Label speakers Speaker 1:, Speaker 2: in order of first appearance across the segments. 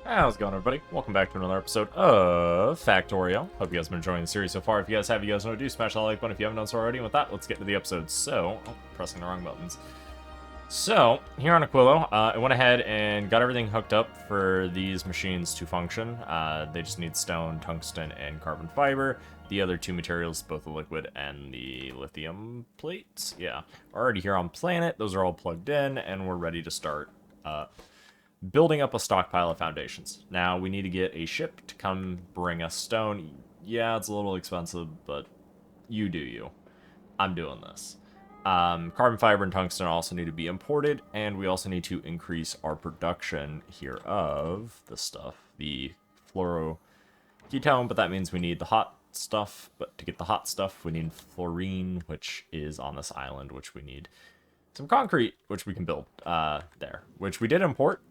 Speaker 1: How's it going, everybody? Welcome back to another episode of Factorio. Hope you guys have been enjoying the series so far. If you guys have, you guys know what to do. Smash that like button if you haven't done so already. And with that, let's get to the episode. So, pressing the wrong buttons. So, here on Aquilo, I went ahead and got everything hooked up for these machines to function. They just need stone, tungsten, and carbon fiber. The other two materials, both the liquid and the lithium plates, are already here on planet. Those are all plugged in, and we're ready to start building up a stockpile of foundations. Now, we need to get a ship to come bring us stone. Yeah, it's a little expensive, but you do you. I'm doing this. Carbon fiber and tungsten also need to be imported, and we also need to increase our production here of this stuff, the fluoroketone, but that means we need the hot stuff. But to get the hot stuff, we need fluorine, which is on this island, which we need some concrete, which we can build there, which we did import.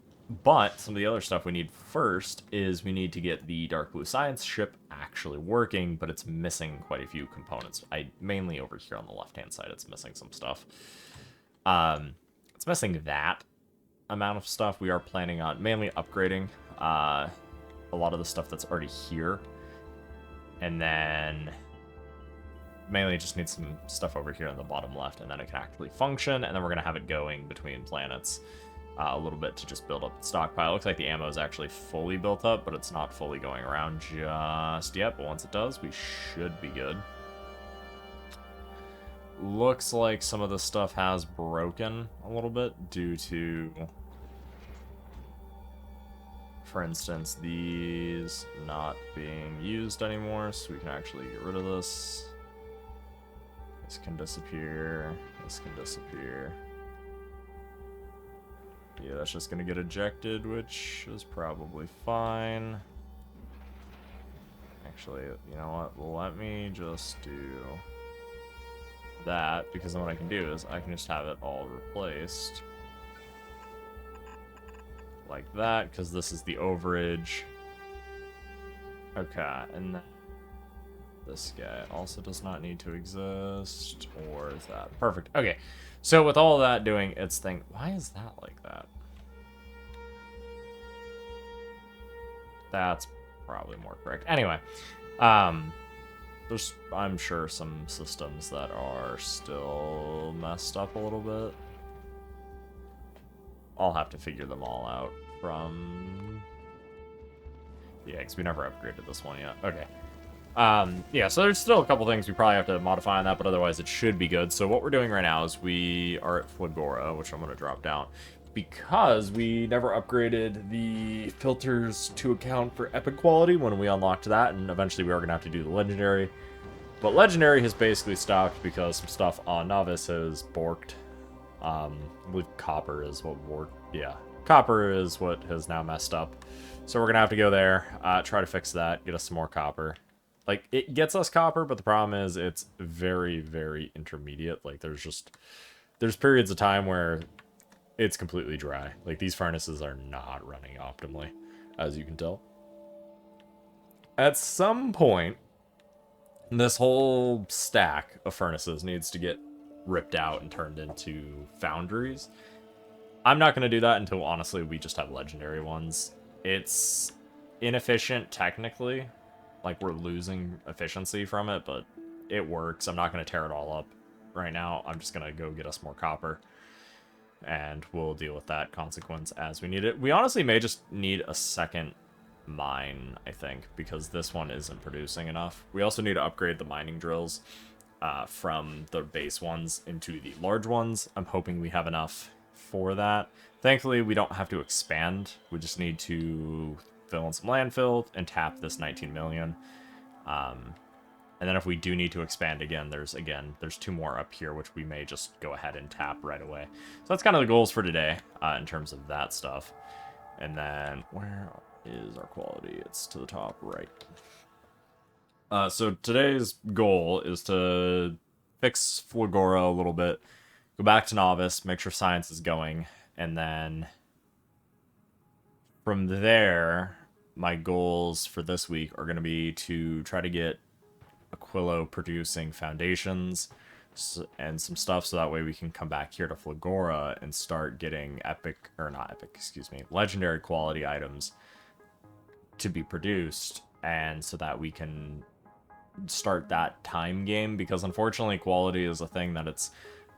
Speaker 1: But some of the other stuff we need first is we need to get the Dark Blue Science ship actually working, but it's missing quite a few components. Mainly over here on the left-hand side, it's missing some stuff. It's missing that amount of stuff. We are planning on mainly upgrading a lot of the stuff that's already here. And then mainly just need some stuff over here on the bottom left, and then it can actually function, and then we're going to have it going between planets a little bit to just build up the stockpile. Looks like the ammo is actually fully built up, but it's not fully going around just yet, but once it does, we should be good. Looks like some of the stuff has broken a little bit due to, for instance, these not being used anymore, so we can actually get rid of this. This can disappear. This can disappear. Yeah, that's just gonna get ejected, which is probably fine. Actually, you know what? Let me just do that, because then what I can do is I can just have it all replaced. Like that, because this is the overage. Okay, and then this guy also does not need to exist, or is that? Perfect. Okay, so with all of that doing its thing, why is that like that? That's probably more correct. Anyway, there's, I'm sure, some systems that are still messed up a little bit. I'll have to figure them all out from... Yeah, because we never upgraded this one yet. Okay. Yeah, so there's still a couple things we probably have to modify on that, but otherwise it should be good. So what we're doing right now is we are at Flagora, which I'm going to drop down, because we never upgraded the filters to account for epic quality when we unlocked that, and eventually we are going to have to do the legendary. But legendary has basically stopped because some stuff on novice has borked. I believe copper is what borked. Yeah, copper is what has now messed up. So we're going to have to go there, try to fix that, get us some more copper. Like, it gets us copper, but the problem is it's very, very intermediate. Like, there's periods of time where it's completely dry. Like, these furnaces are not running optimally, as you can tell. At some point, this whole stack of furnaces needs to get ripped out and turned into foundries. I'm not going to do that until, honestly, we just have legendary ones. It's inefficient, technically. Like, we're losing efficiency from it, but it works. I'm not going to tear it all up right now. I'm just going to go get us more copper, and we'll deal with that consequence as we need it. We honestly may just need a second mine, I think, because this one isn't producing enough. We also need to upgrade the mining drills from the base ones into the large ones. I'm hoping we have enough for that. Thankfully, we don't have to expand. We just need to fill in some landfill and tap this 19 million. And then if we do need to expand again, there's two more up here, which we may just go ahead and tap right away. So that's kind of the goals for today in terms of that stuff. And then where is our quality? It's to the top right. So today's goal is to fix Flagora a little bit, go back to Novice, make sure science is going, and then from there, my goals for this week are going to be to try to get Aquilo producing foundations and some stuff, so that way we can come back here to Flagora and start getting legendary quality items to be produced, and so that we can start that time game, because unfortunately quality is a thing that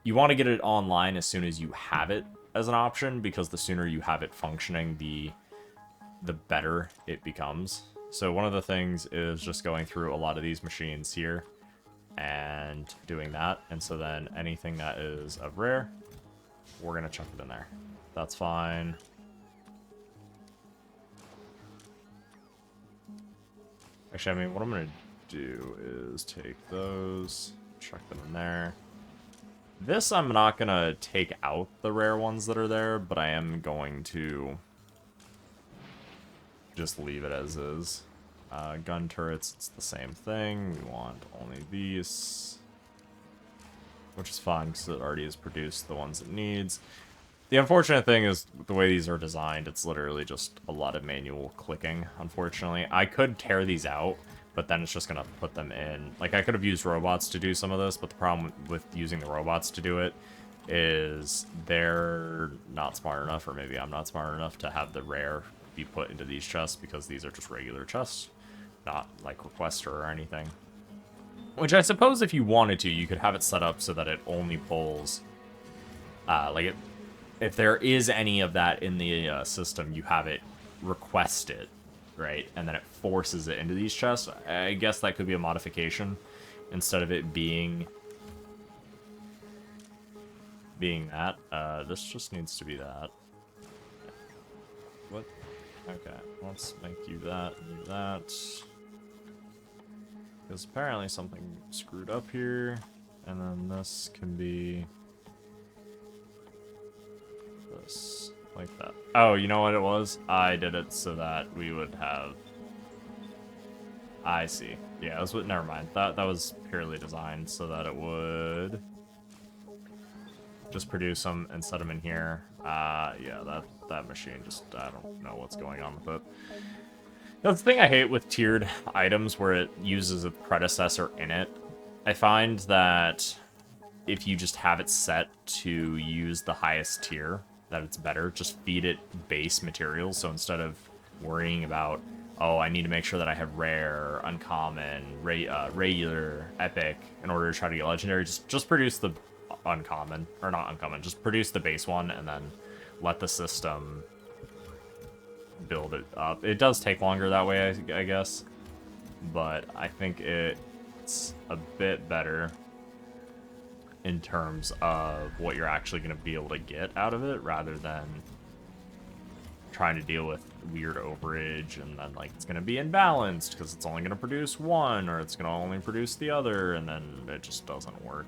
Speaker 1: you want to get it online as soon as you have it as an option, because the sooner you have it functioning, the better it becomes. So one of the things is just going through a lot of these machines here and doing that, and so then anything that is of rare, we're gonna chuck it in there. That's fine. Actually, I mean, what I'm gonna do is take those, chuck them in there. This I'm not gonna take out the rare ones that are there, but I am going to just leave it as is. Gun turrets, it's the same thing. We want only these, which is fine because it already has produced the ones it needs. The unfortunate thing is the way these are designed, it's literally just a lot of manual clicking, unfortunately. I could tear these out, but then it's just going to put them in. Like, I could have used robots to do some of this, but the problem with using the robots to do it is they're not smart enough, or maybe I'm not smart enough to have the rare be put into these chests, because these are just regular chests, not like requester or anything. Which I suppose if you wanted to, you could have it set up so that it only pulls, if there is any of that in the system, you have it request it, right? And then it forces it into these chests. I guess that could be a modification instead of it being that. This just needs to be that. What? Okay, let's make you that and you that. Because apparently something screwed up here. And then this can be this, like that. Oh, you know what it was? I did it so that we would have... I see. Yeah, that's what. Never mind. That was purely designed so that it would just produce them and set them in here. Yeah, that machine just, I don't know what's going on with it. That's the thing I hate with tiered items, where it uses a predecessor in it. I find that if you just have it set to use the highest tier, that it's better. Just feed it base materials, so instead of worrying about, oh, I need to make sure that I have rare, uncommon, regular, epic in order to try to get legendary, just produce the uncommon, or not uncommon, just produce the base one, and then let the system build it up. It does take longer that way, I guess, but I think it's a bit better in terms of what you're actually going to be able to get out of it, rather than trying to deal with weird overage, and then like it's going to be imbalanced because it's only going to produce one, or it's going to only produce the other, and then it just doesn't work.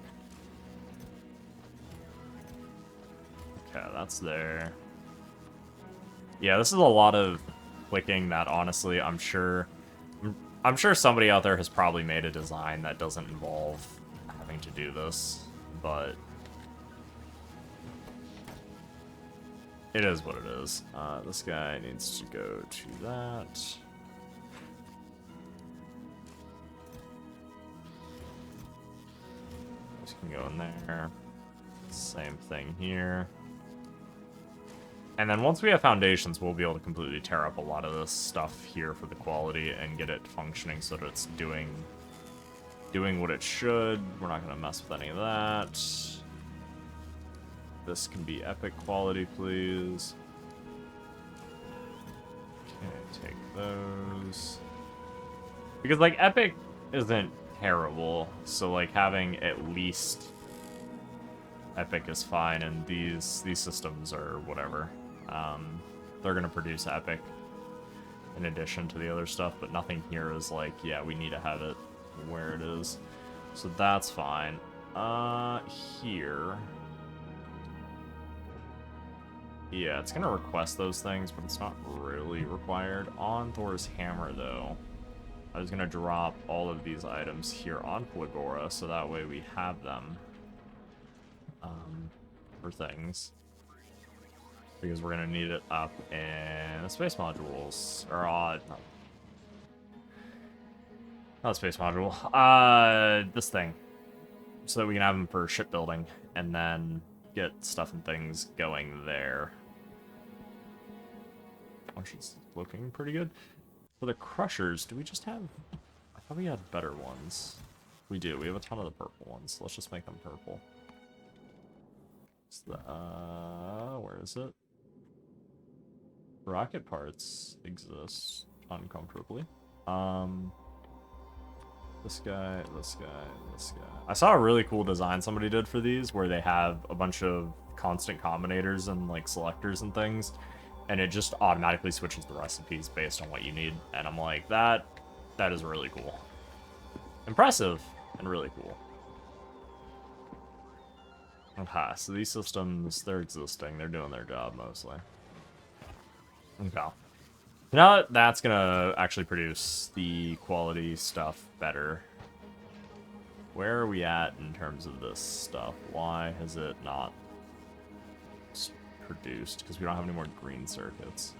Speaker 1: Okay, that's there. Yeah, this is a lot of clicking that, honestly, I'm sure somebody out there has probably made a design that doesn't involve having to do this, but it is what it is. This guy needs to go to that. This can go in there. Same thing here. And then once we have foundations, we'll be able to completely tear up a lot of this stuff here for the quality and get it functioning so that it's doing what it should. We're not going to mess with any of that. This can be epic quality, please. Okay, take those. Because, like, epic isn't terrible, so, like, having at least epic is fine, and these systems are whatever. They're gonna produce epic in addition to the other stuff, but nothing here is like, yeah, we need to have it where it is. So that's fine. Here. Yeah, it's gonna request those things, but it's not really required. On Thor's hammer, though, I was gonna drop all of these items here on Flagora, so that way we have them for things. Because we're gonna need it up in the space modules, or not the space module, this thing, so that we can have them for shipbuilding, and then get stuff and things going there. Which is looking pretty good. For the crushers, do we just have... I thought we had better ones. We do. We have a ton of the purple ones. Let's just make them purple. Where is it? Rocket parts exist uncomfortably. This guy, this guy, this guy. I saw a really cool design somebody did for these where they have a bunch of constant combinators and like selectors and things, and it just automatically switches the recipes based on what you need. And I'm like, that is really cool. Impressive and really cool. Okay, so these systems, they're existing. They're doing their job mostly. Okay. Now that's gonna actually produce the quality stuff better. Where are we at in terms of this stuff? Why has it not produced? Because we don't have any more green circuits.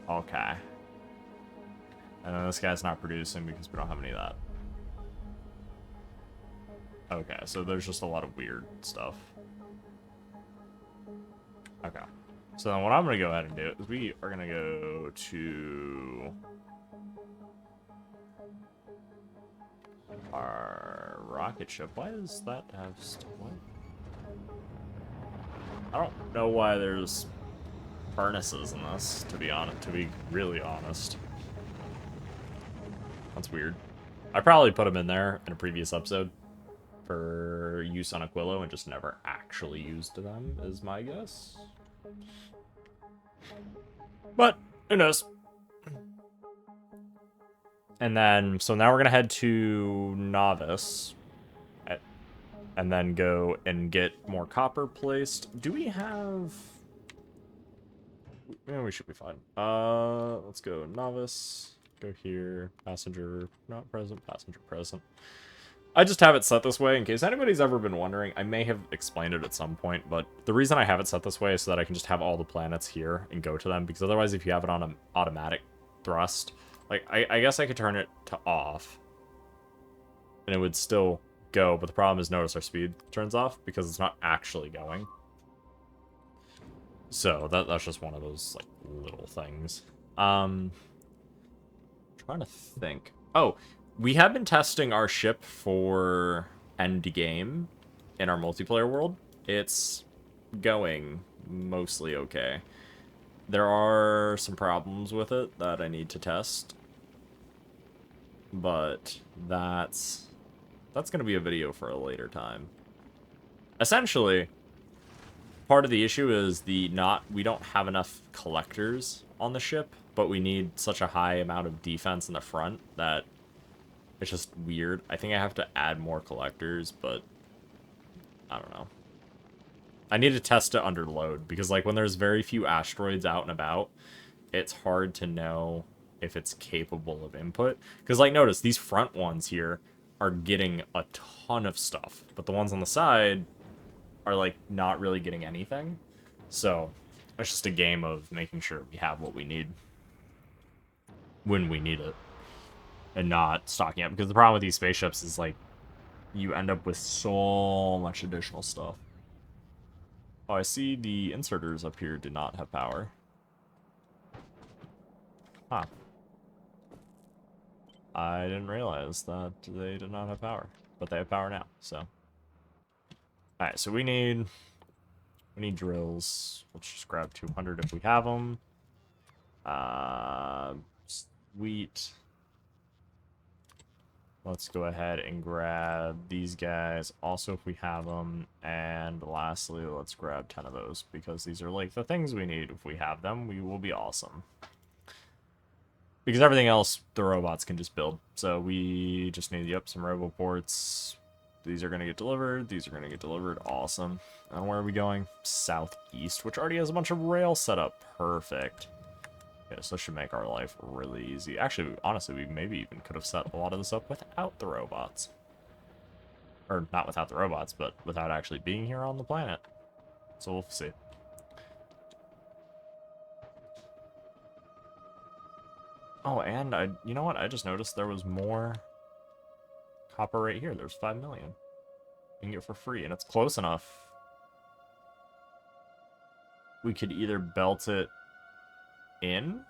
Speaker 1: Okay. And then this guy's not producing because we don't have any of that. Okay, so there's just a lot of weird stuff. Okay. So then what I'm going to go ahead and do is we are going to go to our rocket ship. Why does that have what? I don't know why there's furnaces in this, to be honest, to be really honest. That's weird. I probably put them in there in a previous episode for use on Aquilo and just never actually used them, is my guess. But who knows? And then, so now we're going to head to Novice. And then go and get more copper placed. Do we have... Yeah, we should be fine. Let's go Novice. Go here. Passenger not present. Passenger present. I just have it set this way in case anybody's ever been wondering. I may have explained it at some point, but the reason I have it set this way is so that I can just have all the planets here and go to them, because otherwise if you have it on an automatic thrust, like, I guess I could turn it to off, and it would still go, but the problem is, notice our speed turns off, because it's not actually going. So, that's just one of those, like, little things. Trying to think. Oh, we have been testing our ship for end game in our multiplayer world. It's going mostly okay. There are some problems with it that I need to test, but that's going to be a video for a later time. Essentially, part of the issue is we don't have enough collectors on the ship, but we need such a high amount of defense in the front that it's just weird. I think I have to add more collectors, but I don't know. I need to test it under load, because like when there's very few asteroids out and about, it's hard to know if it's capable of input. Because like notice, these front ones here are getting a ton of stuff, but the ones on the side are like not really getting anything. So it's just a game of making sure we have what we need when we need it, and not stocking up, because the problem with these spaceships is like you end up with so much additional stuff. Oh, I see the inserters up here did not have power. Huh. I didn't realize that they did not have power, but they have power now, so. Alright, so we need drills. Let's just grab 200 if we have them. Sweet. Let's go ahead and grab these guys also if we have them. And lastly, let's grab 10 of those, because these are like the things we need. If we have them, we will be awesome. Because everything else, the robots can just build. So we just need, yep, some roboports. These are going to get delivered. These are going to get delivered. Awesome. And where are we going? Southeast, which already has a bunch of rail set up. Perfect. Yeah, so this should make our life really easy. Actually, honestly, we maybe even could have set a lot of this up without the robots. Or not without the robots, but without actually being here on the planet. So we'll see. Oh, and you know what? I just noticed there was more copper right here. There's 5 million. You can get it for free, and it's close enough. We could either belt it in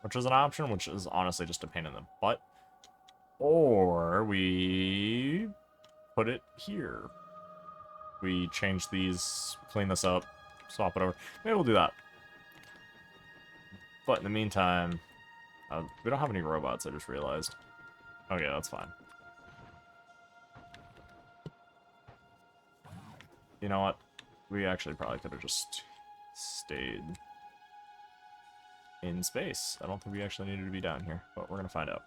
Speaker 1: which is an option, which is honestly just a pain in the butt. Or we put it here. We change these, clean this up, swap it over. Maybe we'll do that. But in the meantime, we don't have any robots, I just realized. Oh yeah, that's fine. You know what? We actually probably could have just stayed in space. I don't think we actually needed to be down here, but we're going to find out.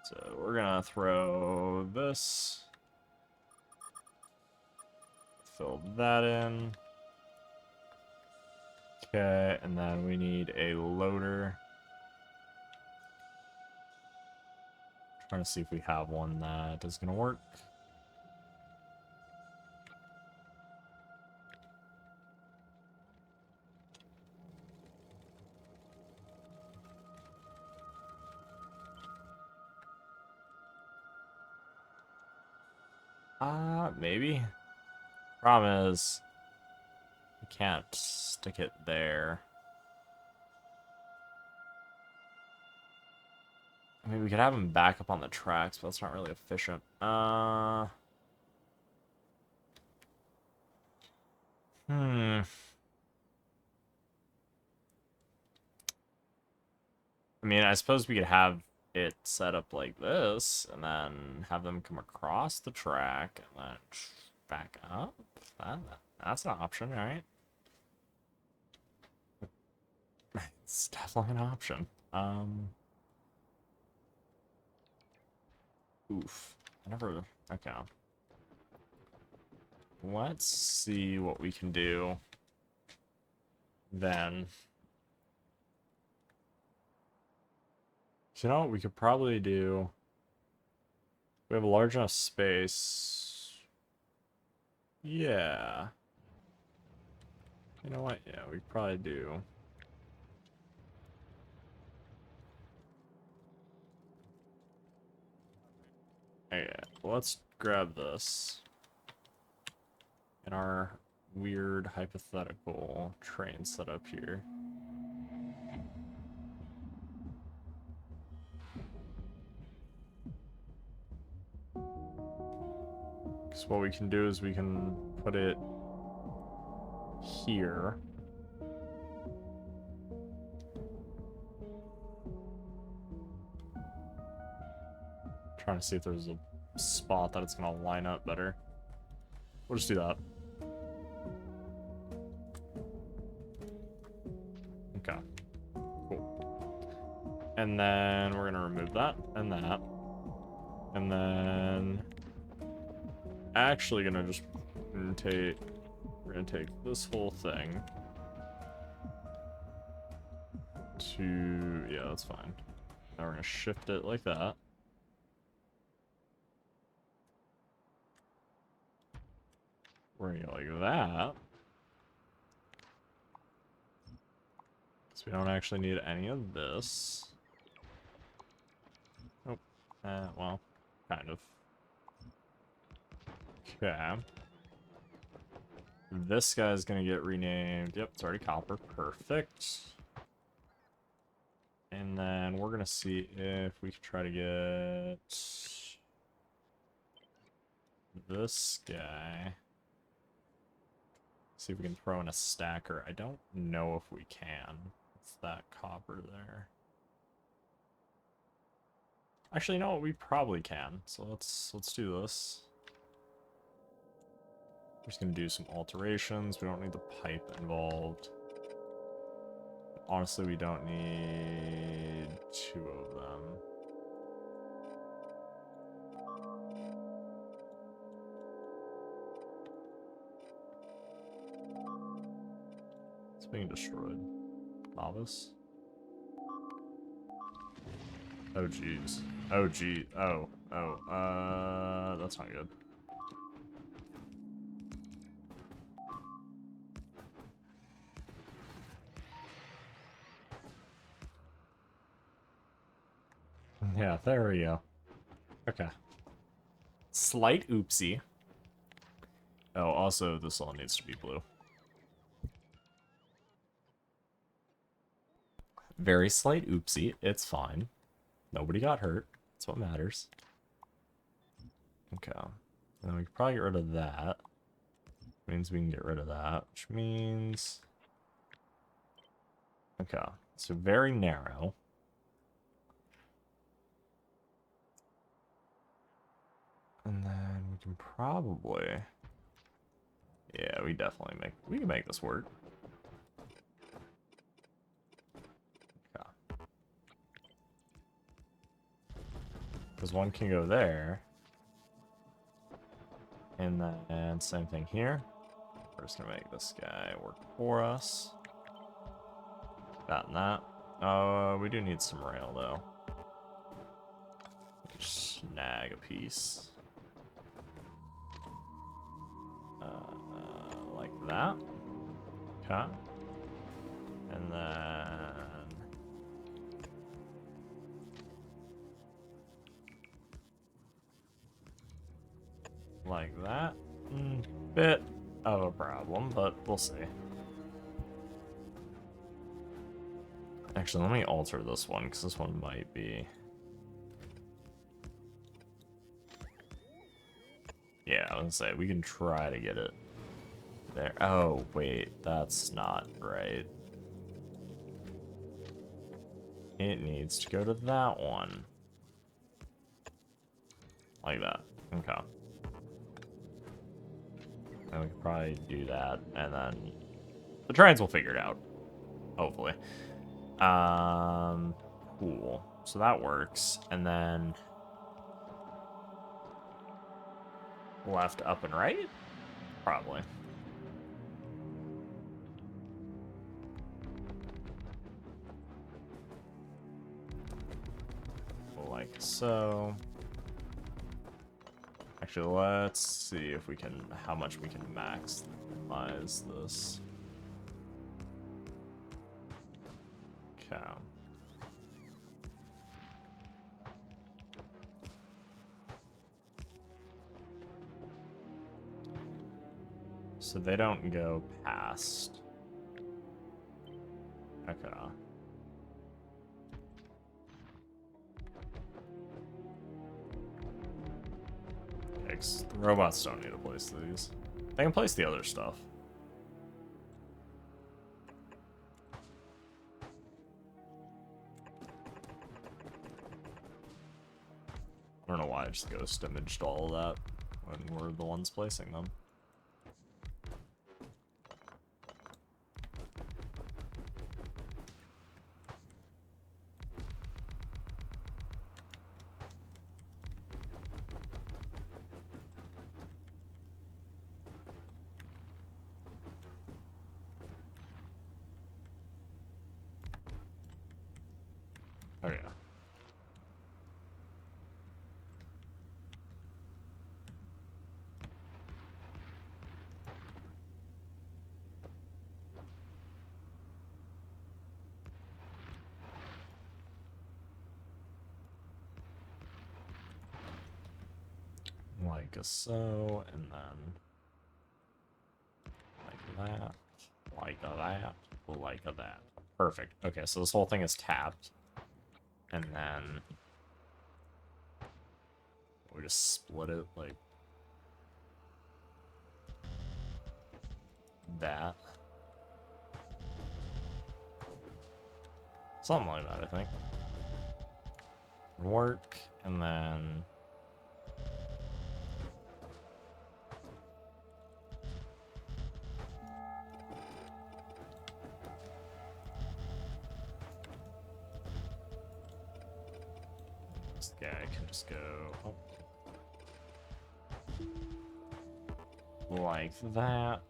Speaker 1: So we're going to throw this. Fill that in. Okay, and then we need a loader. Trying to see if we have one that is going to work. Maybe. Problem is, we can't stick it there. I mean, we could have him back up on the tracks, but that's not really efficient. I mean, I suppose we could have it set up like this, and then have them come across the track, and then back up. That's an option, right? It's definitely an option. Oof. I never... Okay. Let's see what we can do then. You know what we could probably do? We have a large enough space. Yeah. You know what? Yeah, we probably do. Okay, let's grab this. In our weird hypothetical train setup here. Because what we can do is we can put it here. Trying to see if there's a spot that it's going to line up better. We'll just do that. Okay. Cool. And then we're going to remove that and that. And then actually going to just rotate. We're going to take this whole thing to... Yeah, that's fine. Now we're going to shift it like that. We're going to go like that. So we don't actually need any of this. Nope. Well, kind of. Okay. This guy's gonna get renamed. Yep, it's already copper. Perfect. And then we're gonna see if we can try to get this guy. See if we can throw in a stacker. I don't know if we can. It's that copper there. Actually, no, we probably can. So let's do this. We're just gonna do some alterations. We don't need the pipe involved. Honestly, we don't need 2 of them. It's being destroyed. Novice. Oh jeez. Oh gee. Oh. That's not good. Yeah, there we go. Okay. Slight oopsie. Oh, also, this all needs to be blue. Very slight oopsie. It's fine. Nobody got hurt. That's what matters. Okay. Then we can probably get rid of that. Means we can get rid of that, which means... Okay. So very narrow. And then we can probably... Yeah, we can make this work. Okay. Because one can go there. And then same thing here. We're just gonna make this guy work for us. That and that. We do need some rail though. Just snag a piece. Like that. Okay. And then... like that. Bit of a problem, but we'll see. Actually, let me alter this one, because this one might be... Yeah, I was gonna say, we can try to get it there. Oh, wait, that's not right. It needs to go to that one. Like that. Okay. And we could probably do that, and then the trains will figure it out. Hopefully. Cool. So that works. And then left, up, and right? Probably. Like so. Actually, let's see if we can, how much we can maximize this. Okay. So they don't go past. Okay. Yikes. The robots don't need to place these. They can place the other stuff. I don't know why I just ghost imaged all of that when we're the ones placing them. Oh yeah. Like a so, and then like that, like that, like that. Perfect. Okay, so this whole thing is tapped. And then we just split it like that. Something like that, I think. Work, and then this guy can just go like that,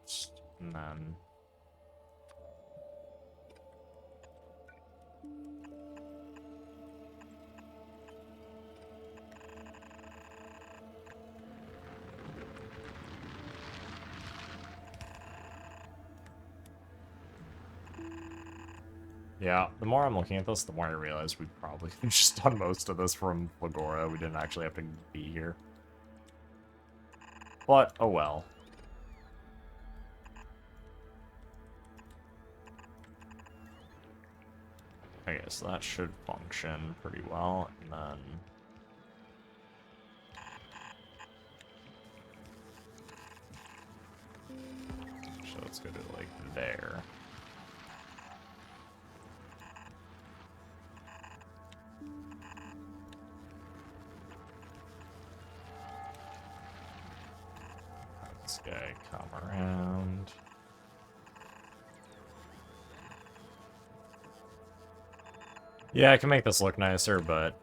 Speaker 1: and then yeah, the more I'm looking at this, the more I realize we probably just done most of this from Lagora. We didn't actually have to be here. But, oh well. Okay, so that should function pretty well, and then... So let's go to, like, there. This guy come around. Yeah, I can make this look nicer, but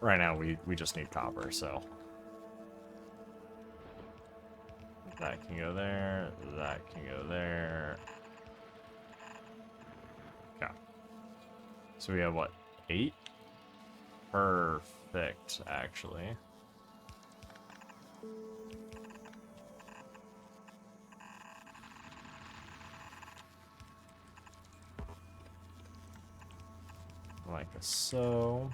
Speaker 1: right now we just need copper, so... That can go there, that can go there. Okay. So we have, what, 8? Perfect, actually. Like so.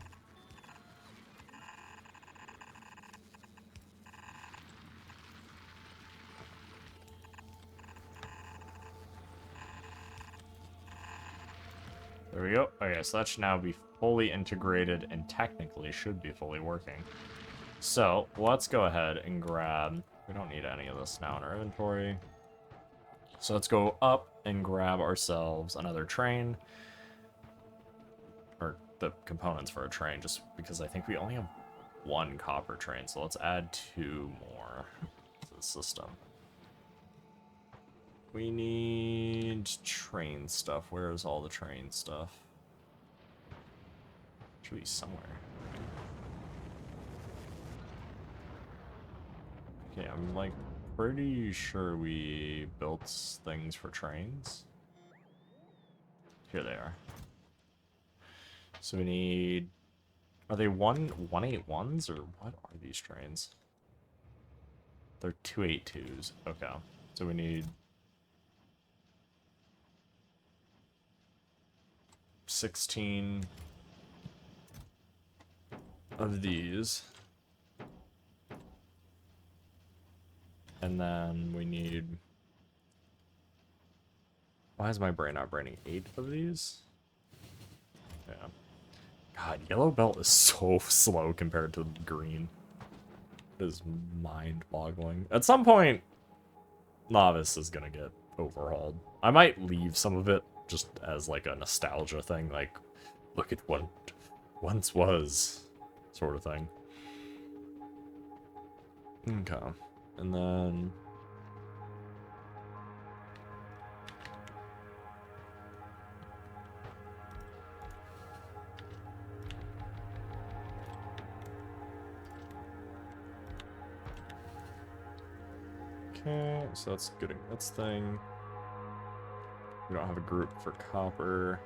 Speaker 1: There we go. Okay, so that should now be fully integrated and technically should be fully working. So let's go ahead and grab... We don't need any of this now in our inventory. So let's go up and grab ourselves another train. Or the components for a train, just because I think we only have 1 copper train. So let's add 2 more to the system. We need train stuff. Where is all the train stuff? Should be somewhere. Okay, I'm like pretty sure we built things for trains. Here they are. So we need... Are they 181s or what are these trains? They're 282s. Okay. So we need 16 of these. And then we need... Why is my brain not braining 8 of these? Yeah. God, yellow belt is so slow compared to green. It is mind-boggling. At some point, Novice is gonna get overhauled. I might leave some of it just as like a nostalgia thing, like, look at what once was, sort of thing. Okay. And then... Okay, so that's getting this thing. We don't have a group for copper.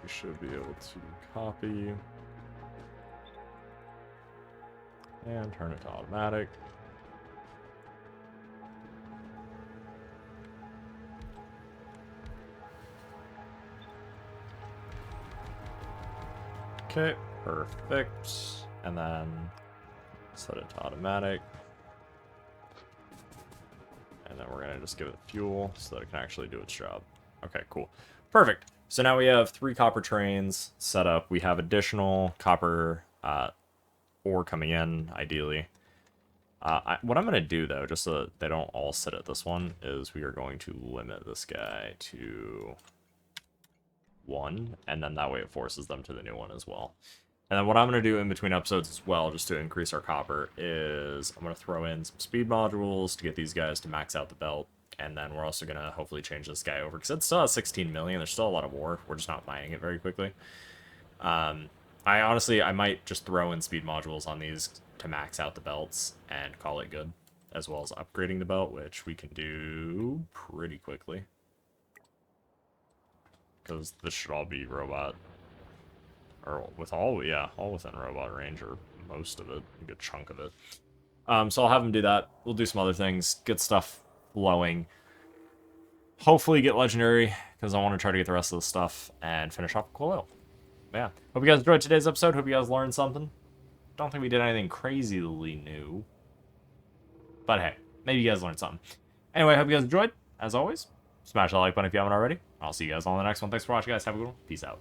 Speaker 1: We should be able to copy. And turn it to automatic. Okay, perfect. And then set it to automatic. And then we're gonna just give it fuel so that it can actually do its job. Okay, cool. Perfect. So now we have 3 copper trains set up. We have additional copper ore coming in, ideally. What I'm going to do, though, just so that they don't all sit at this one, is we are going to limit this guy to 1, and then that way it forces them to the new one as well. And then what I'm going to do in between episodes as well, just to increase our copper, is I'm going to throw in some speed modules to get these guys to max out the belt. And then we're also going to hopefully change this guy over, because it still has 16 million. There's still a lot of ore. We're just not mining it very quickly. I might just throw in speed modules on these to max out the belts and call it good, as well as upgrading the belt, which we can do pretty quickly. Because this should all be robot, or with all within robot range, or most of it, a good chunk of it. So I'll have them do that. We'll do some other things, get stuff flowing. Hopefully get legendary, because I want to try to get the rest of the stuff and finish off with cool oil. Yeah. Hope you guys enjoyed today's episode. Hope you guys learned something. Don't think we did anything crazily new. But hey, maybe you guys learned something. Anyway, hope you guys enjoyed. As always, Smash that like button if you haven't already. I'll see you guys on the next one. Thanks for watching, guys. Have a good one. Peace out.